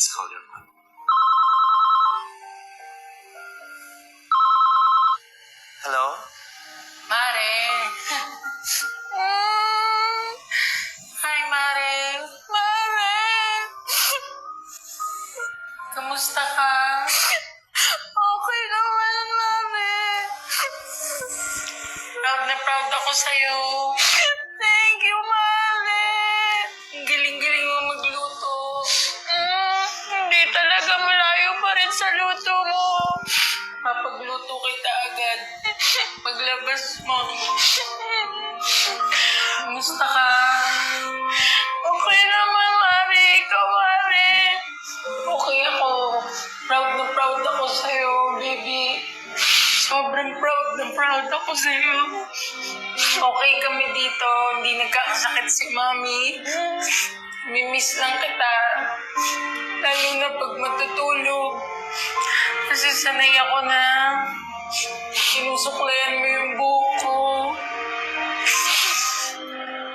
Let's call your mom. Hello? Mare. Hi, Mare. Mare. Kamusta ka? Okay naman, Mare. Proud ako sa'yo. Thank you, Mare. Ang galing-galing mo magluto. Hindi talaga, malayo pa rin sa luto mo. Papagluto kita agad. Paglabas mo. Kumusta ka? Okay naman, Mare. Ikaw, Mare. Okay ako. Proud na proud ako sa'yo, baby. Sobrang proud na proud ako sa'yo. Okay kami dito. Hindi nagkakasakit si Mami. Mimiss lang kita. Lalo na pag matutulog. Kasi sanay ako na sinusuklayan mo yung buhok ko.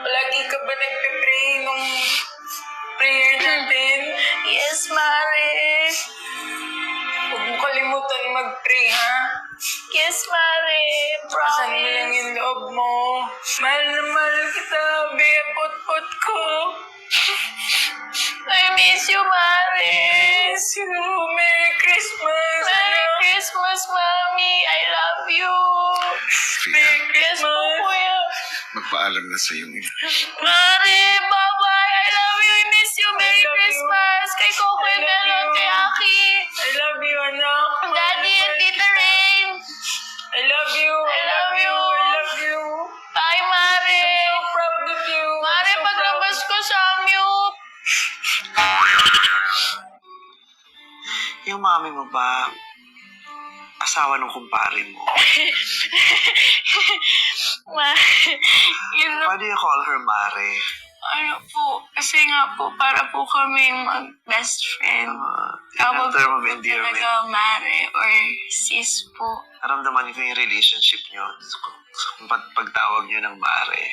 Palagi ka ba nagpe-pray nung prayer natin? Yes, Mare. Huwag mo kalimutan mag-pray, ha? Yes, Mare. Promise. Pasan mo lang yung loob mo. Mahal na mahal kita, bea pot-pot ko. I miss you, Mare. I miss you. Merry Christmas. Merry Christmas, Mami. I love you. Merry Christmas, Kuya. Magpaalam na sa iyong ina. Mare, bye-bye. I love you. I miss you. Merry Christmas. Kay Coco and Melon, kay Aki. I love you, anak. Daddy and Tita Rain. I love you. I love you. I love you. Bye, Mare. I'm so proud of you. Mare, I'm so paglabas ko sa mute. Yung mami mo ba, asawa ng kumpare mo? Yun na, Why do you call her Mare? ano po, kasi nga po, para po kami mag-best friend. Yung term of endearment. Talaga, Mare or sis po. Naramdaman niyo ko yung relationship niyo. Kung pagtawag niyo ng Mare.